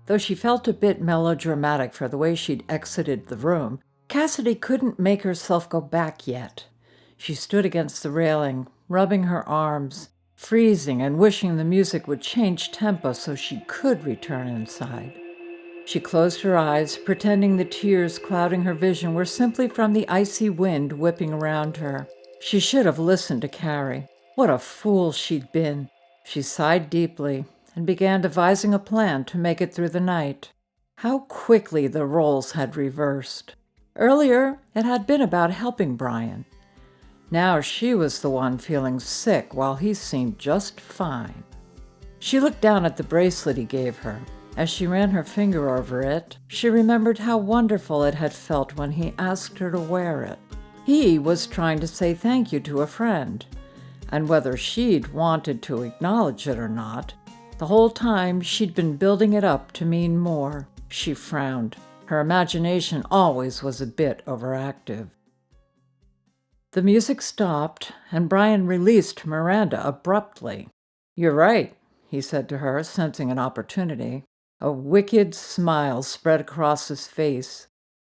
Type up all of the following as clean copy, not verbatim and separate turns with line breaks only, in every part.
Though she felt a bit melodramatic for the way she'd exited the room, Cassidy couldn't make herself go back yet. She stood against the railing, rubbing her arms, freezing and wishing the music would change tempo so she could return inside. She closed her eyes, pretending the tears clouding her vision were simply from the icy wind whipping around her. She should have listened to Carrie. What a fool she'd been. She sighed deeply and began devising a plan to make it through the night. How quickly the roles had reversed. Earlier, it had been about helping Brian. Now she was the one feeling sick while he seemed just fine. She looked down at the bracelet he gave her. As she ran her finger over it, she remembered how wonderful it had felt when he asked her to wear it. He was trying to say thank you to a friend, and whether she'd wanted to acknowledge it or not, the whole time she'd been building it up to mean more. She frowned. Her imagination always was a bit overactive. The music stopped, and Brian released Miranda abruptly. "You're right," he said to her, sensing an opportunity. A wicked smile spread across his face.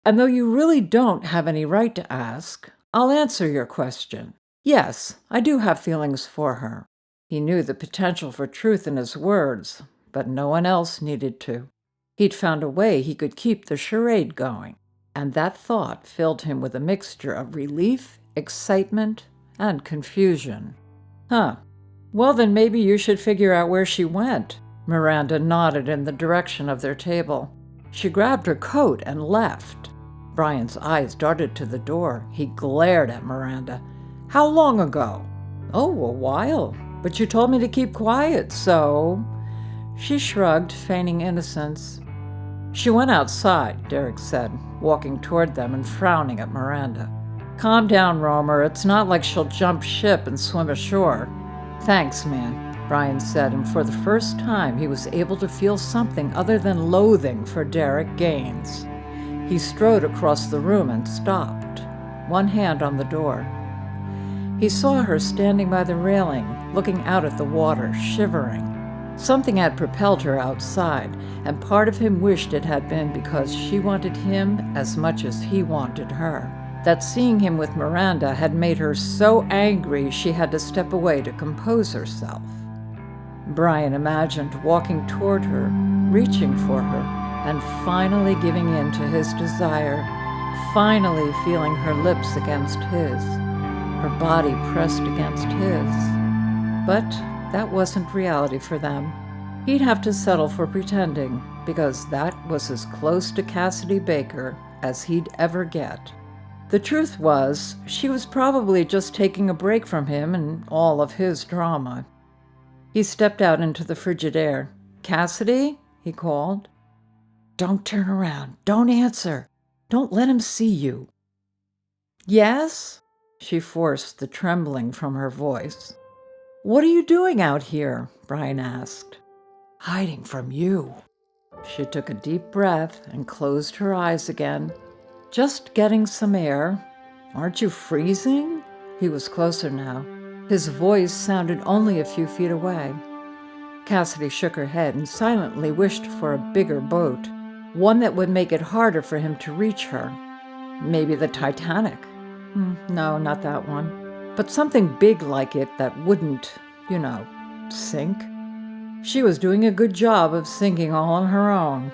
"And though you really don't have any right to ask, I'll answer your question. Yes, I do have feelings for her." He knew the potential for truth in his words, but no one else needed to. He'd found a way he could keep the charade going, and that thought filled him with a mixture of relief, excitement, and confusion. "Huh. Well, then maybe you should figure out where she went." Miranda nodded in the direction of their table. She grabbed her coat and left. Brian's eyes darted to the door. He glared at Miranda. "How long ago?" "Oh, a while. But you told me to keep quiet, so—" She shrugged, feigning innocence. "She went outside," Derek said, walking toward them and frowning at Miranda. "Calm down, Romer. It's not like she'll jump ship and swim ashore." "Thanks, man," Brian said, and for the first time he was able to feel something other than loathing for Derek Gaines. He strode across the room and stopped, one hand on the door. He saw her standing by the railing, looking out at the water, shivering. Something had propelled her outside, and part of him wished it had been because she wanted him as much as he wanted her. That seeing him with Miranda had made her so angry she had to step away to compose herself. Brian imagined walking toward her, reaching for her, and finally giving in to his desire, finally feeling her lips against his, her body pressed against his. But that wasn't reality for them. He'd have to settle for pretending, because that was as close to Cassidy Baker as he'd ever get. The truth was, she was probably just taking a break from him and all of his drama. He stepped out into the frigid air. "Cassidy?" he called. "Don't turn around. Don't answer. Don't let him see you." "Yes?" She forced the trembling from her voice. "What are you doing out here?" Brian asked. "Hiding from you." She took a deep breath and closed her eyes again. "Just getting some air. Aren't you freezing?" He was closer now. His voice sounded only a few feet away. Cassidy shook her head and silently wished for a bigger boat, one that would make it harder for him to reach her. Maybe the Titanic. No, not that one. But something big like it that wouldn't, sink. She was doing a good job of sinking all on her own.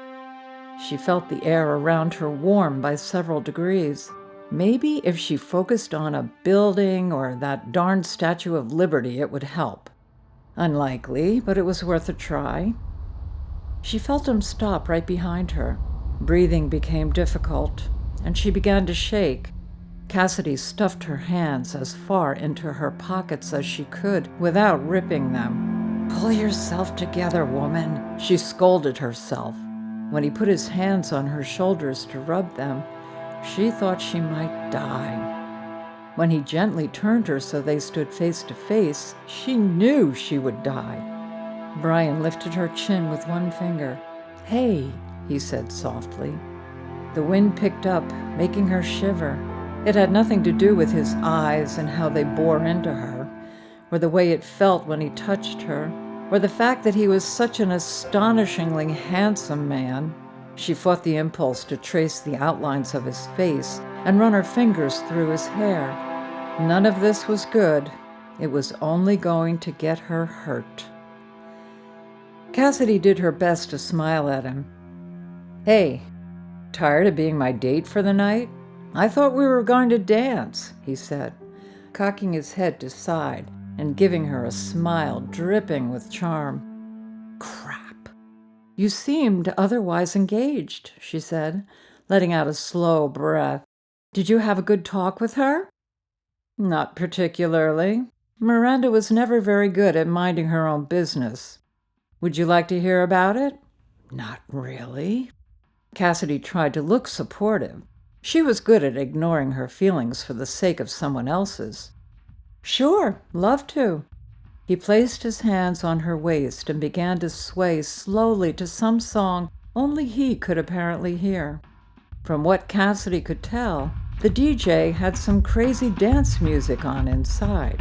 She felt the air around her warm by several degrees. Maybe if she focused on a building or that darned Statue of Liberty, it would help. Unlikely, but it was worth a try. She felt him stop right behind her. Breathing became difficult, and she began to shake. Cassidy stuffed her hands as far into her pockets as she could without ripping them. "Pull yourself together, woman," she scolded herself. When he put his hands on her shoulders to rub them, she thought she might die. When he gently turned her so they stood face to face, she knew she would die. Brian lifted her chin with one finger. "Hey," he said softly. The wind picked up, making her shiver. It had nothing to do with his eyes and how they bore into her, or the way it felt when he touched her. or the fact that he was such an astonishingly handsome man. She fought the impulse to trace the outlines of his face and run her fingers through his hair. None of this was good. It was only going to get her hurt. Cassidy did her best to smile at him. "Hey, tired of being my date for the night? I thought we were going to dance," he said, cocking his head to side and giving her a smile dripping with charm. "Crap. You seemed otherwise engaged," she said, letting out a slow breath. "Did you have a good talk with her?" "Not particularly. Miranda was never very good at minding her own business. Would you like to hear about it?" "Not really." Cassidy tried to look supportive. She was good at ignoring her feelings for the sake of someone else's. "Sure, love to." He placed his hands on her waist and began to sway slowly to some song only he could apparently hear. From what Cassidy could tell, the DJ had some crazy dance music on inside.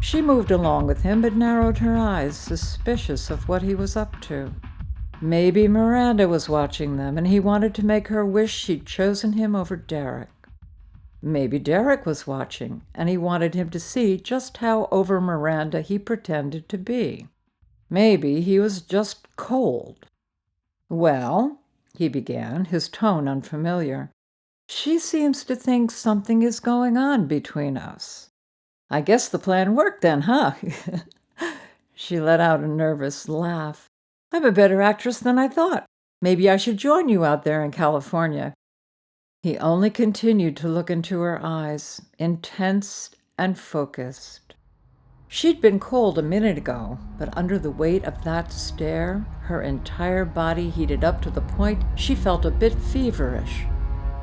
She moved along with him but narrowed her eyes, suspicious of what he was up to. Maybe Miranda was watching them and he wanted to make her wish she'd chosen him over Derek. Maybe Derek was watching and he wanted him to see just how over Miranda he pretended to be. Maybe he was just cold. "Well," he began, his tone unfamiliar, "she seems to think something is going on between us. I guess the plan worked then, huh?" She let out a nervous laugh. "I'm a better actress than I thought. Maybe I should join you out there in California." He only continued to look into her eyes, intense and focused. She'd been cold a minute ago, but under the weight of that stare, her entire body heated up to the point she felt a bit feverish.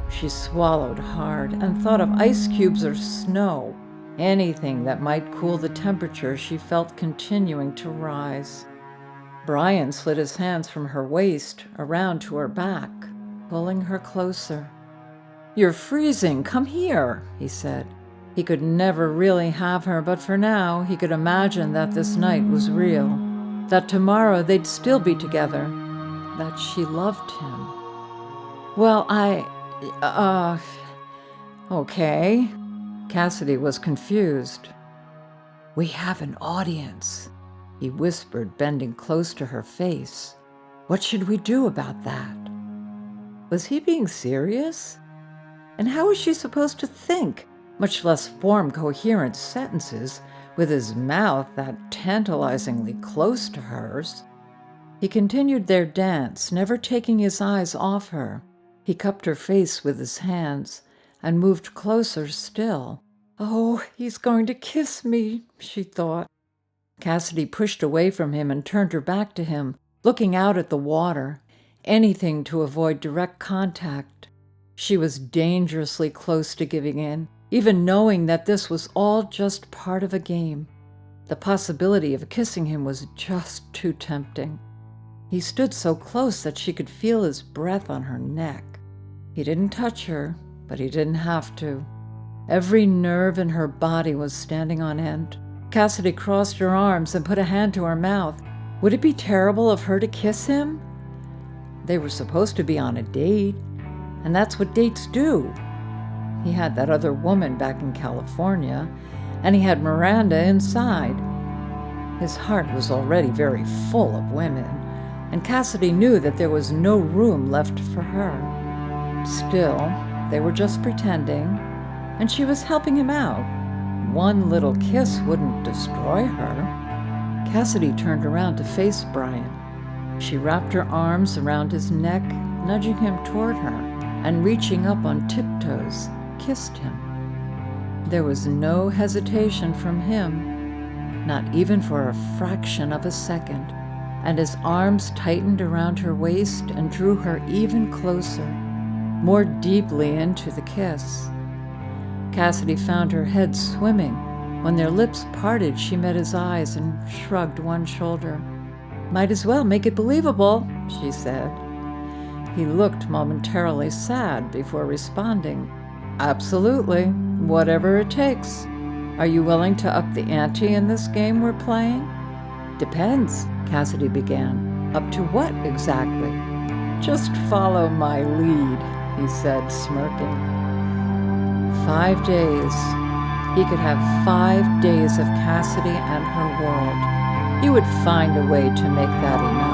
She swallowed hard and thought of ice cubes or snow, anything that might cool the temperature she felt continuing to rise. Brian slid his hands from her waist around to her back, pulling her closer. "You're freezing. Come here," he said. He could never really have her, but for now he could imagine that this night was real, that tomorrow they'd still be together, that she loved him. "Well, okay." Cassidy was confused. "We have an audience," he whispered, bending close to her face. "What should we do about that?" Was he being serious? And how was she supposed to think, much less form coherent sentences, with his mouth that tantalizingly close to hers? He continued their dance, never taking his eyes off her. He cupped her face with his hands and moved closer still. "Oh, he's going to kiss me," she thought. Cassidy pushed away from him and turned her back to him, looking out at the water, anything to avoid direct contact. She was dangerously close to giving in, even knowing that this was all just part of a game. The possibility of kissing him was just too tempting. He stood so close that she could feel his breath on her neck. He didn't touch her, but he didn't have to. Every nerve in her body was standing on end. Cassidy crossed her arms and put a hand to her mouth. Would it be terrible of her to kiss him? They were supposed to be on a date, and that's what dates do. He had that other woman back in California, and he had Miranda inside. His heart was already very full of women, and Cassidy knew that there was no room left for her. Still, they were just pretending, and she was helping him out. One little kiss wouldn't destroy her. Cassidy turned around to face Brian. She wrapped her arms around his neck, nudging him toward her, and reaching up on tiptoes, kissed him. There was no hesitation from him, not even for a fraction of a second, and his arms tightened around her waist and drew her even closer, more deeply into the kiss. Cassidy found her head swimming. When their lips parted, she met his eyes and shrugged one shoulder. "Might as well make it believable," she said. He looked momentarily sad before responding. "Absolutely, whatever it takes. Are you willing to up the ante in this game we're playing?" Depends, Cassidy began. Up to what exactly? Just follow my lead, he said, smirking. 5 days. He could have 5 days of Cassidy and her world. He would find a way to make that enough.